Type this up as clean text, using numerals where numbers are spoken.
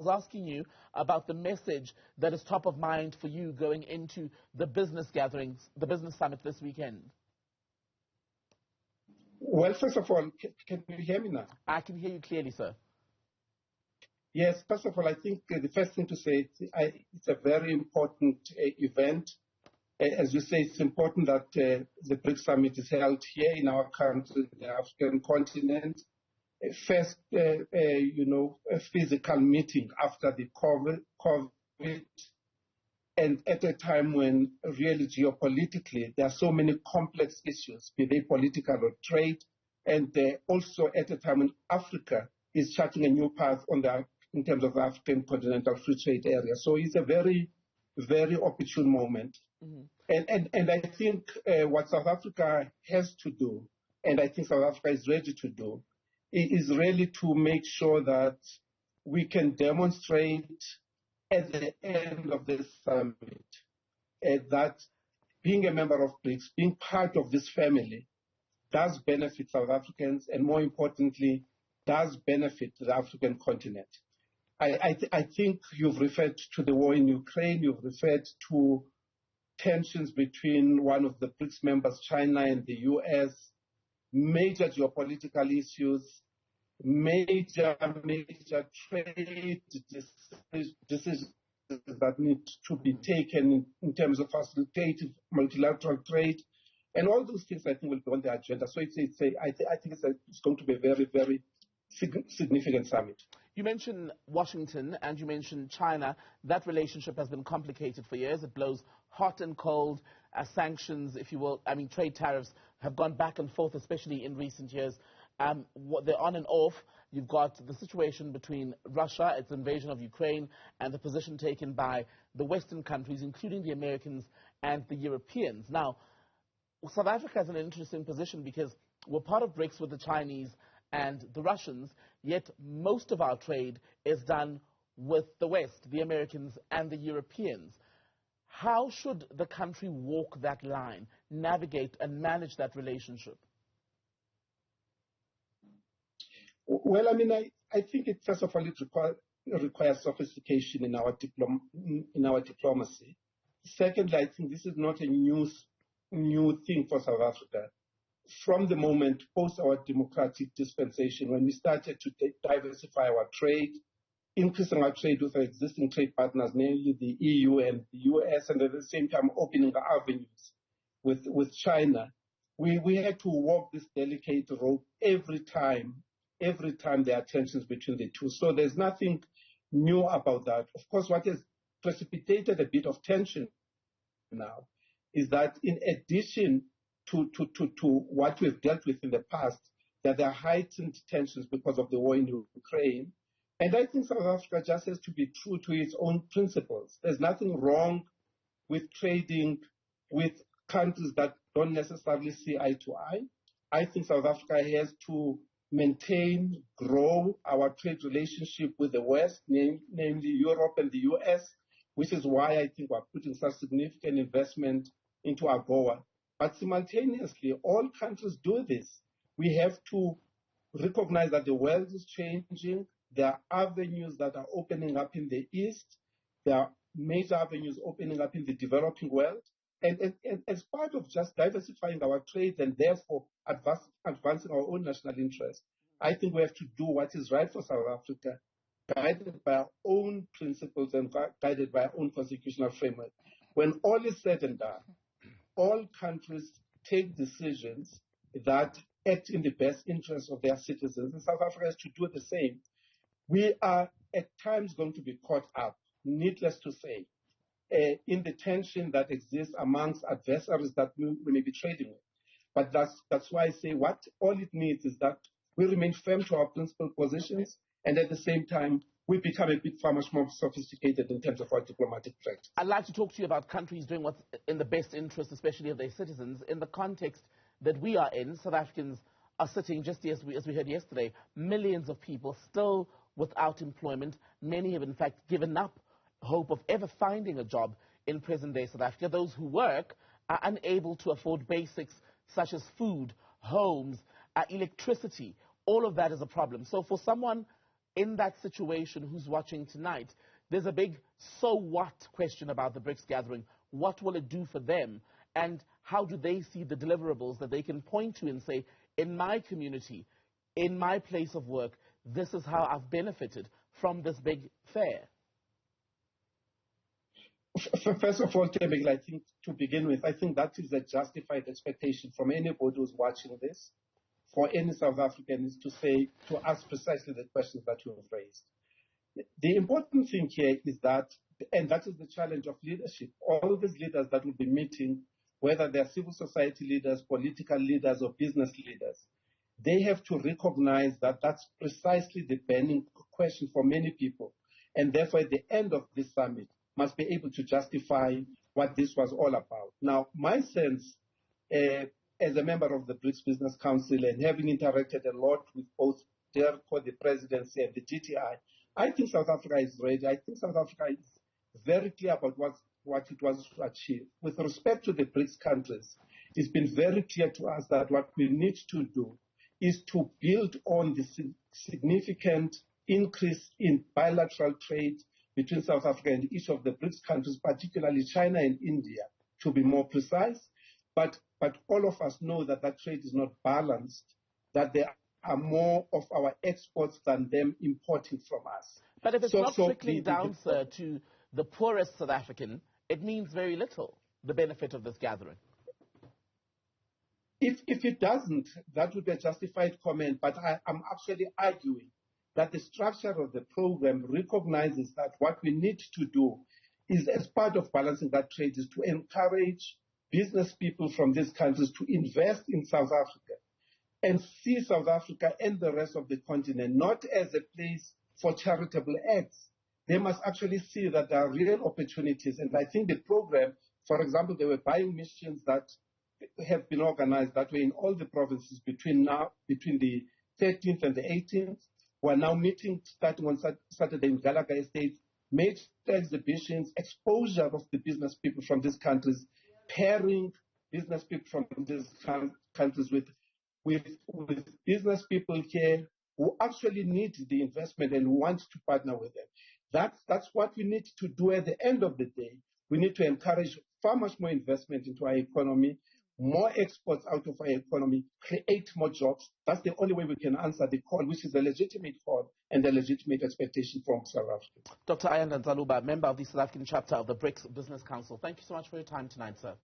was asking you about the message that is top of mind for you going into the business gatherings, the business summit this weekend. Well, first of all, can you hear me now? I can hear you clearly, sir. Yes, first of all, I think the first thing to say, it's a very important event. As you say, it's important that the BRICS Summit is held here in our country, the African continent. First, a physical meeting after the COVID, and at a time when really geopolitically there are so many complex issues, be they political or trade, and also at a time when Africa is charting a new path in terms of the African continental free trade area. So it's a very, very opportune moment. Mm-hmm. And I think what South Africa has to do, and I think South Africa is ready to do, is really to make sure that we can demonstrate at the end of this summit that being a member of BRICS, being part of this family, does benefit South Africans, and more importantly, does benefit the African continent. I think you've referred to the war in Ukraine, you've referred to tensions between one of the BRICS members, China and the US, major geopolitical issues, major trade decisions that need to be taken in terms of facilitating multilateral trade, and all those things I think will be on the agenda. So I think it's going to be a very, very significant summit. You mentioned Washington and you mentioned China. That relationship has been complicated for years. It blows hot and cold. Sanctions, if you will, trade tariffs have gone back and forth, especially in recent years. They're on and off. You've got the situation between Russia, its invasion of Ukraine, and the position taken by the Western countries, including the Americans and the Europeans. Now, South Africa is in an interesting position because we're part of BRICS with the Chinese and the Russians, yet most of our trade is done with the West, the Americans and the Europeans. How should the country walk that line, navigate and manage that relationship? Well, I think first of all, it requires sophistication in our diplomacy. Secondly, I think this is not a new thing for South Africa. From the moment post our democratic dispensation, when we started to diversify our trade, increasing our trade with our existing trade partners, namely the EU and the US, and at the same time opening avenues with China, we had to walk this delicate road every time there are tensions between the two. So there's nothing new about that. Of course, what has precipitated a bit of tension now is that in addition to what we've dealt with in the past, that there are heightened tensions because of the war in Ukraine. And I think South Africa just has to be true to its own principles. There's nothing wrong with trading with countries that don't necessarily see eye to eye. I think South Africa has to maintain, grow our trade relationship with the West, namely Europe and the US, which is why I think we're putting such significant investment into AGOA. But simultaneously, all countries do this. We have to recognize that the world is changing. There are avenues that are opening up in the East. There are major avenues opening up in the developing world. And as part of just diversifying our trade and therefore advancing our own national interests, I think we have to do what is right for South Africa, guided by our own principles and guided by our own constitutional framework. When all is said and done, all countries take decisions that act in the best interest of their citizens, and South Africa has to do the same. We are at times going to be caught up, needless to say, in the tension that exists amongst adversaries that we may be trading with. But that's why I say all it needs is that we remain firm to our principal positions, and at the same time, we become a bit far much more sophisticated in terms of our diplomatic practice. I'd like to talk to you about countries doing what's in the best interest, especially of their citizens. In the context that we are in, South Africans are sitting, just as we heard yesterday, millions of people still without employment. Many have, in fact, given up hope of ever finding a job in present-day South Africa. Those who work are unable to afford basics such as food, homes, electricity. All of that is a problem. So for someone in that situation who's watching tonight, there's a big so what question about the BRICS gathering. What will it do for them? And how do they see the deliverables that they can point to and say, in my community, in my place of work, this is how I've benefited from this big fair? First of all, Tebek, I think to begin with, I think that is a justified expectation from anybody who's watching this, for any South African, is to ask precisely the questions that you have raised. The important thing here is that, and that is the challenge of leadership, all these leaders that will be meeting, whether they're civil society leaders, political leaders, or business leaders, they have to recognize that that's precisely the burning question for many people. And therefore, at the end of this summit, must be able to justify what this was all about. Now, my sense, as a member of the BRICS Business Council and having interacted a lot with both DERCO, the presidency, and the GTI, I think South Africa is ready. I think South Africa is very clear about what it was to achieve. With respect to the BRICS countries, it's been very clear to us that what we need to do is to build on the significant increase in bilateral trade between South Africa and each of the BRICS countries, particularly China and India, to be more precise. But all of us know that that trade is not balanced, that there are more of our exports than them importing from us. But if it's not trickling down, sir, to the poorest South African, it means very little, the benefit of this gathering. If it doesn't, that would be a justified comment, but I'm actually arguing that the structure of the program recognizes that what we need to do is, as part of balancing that trade, is to encourage business people from these countries to invest in South Africa and see South Africa and the rest of the continent not as a place for charitable acts. They must actually see that there are real opportunities. And I think the program, for example, there were buying missions that have been organized that way in all the provinces between the 13th and the 18th. We're now meeting starting on Saturday in Gallagher Estate, made exhibitions, exposure of the business people from these countries, pairing business people from these countries with business people here who actually need the investment and want to partner with them. That's what we need to do at the end of the day. We need to encourage far much more investment into our economy, more exports out of our economy, create more jobs. That's the only way we can answer the call, which is a legitimate call and a legitimate expectation from South Africa. Dr. Ayanda Ntsaluba, member of the South African chapter of the BRICS Business Council. Thank you so much for your time tonight, sir.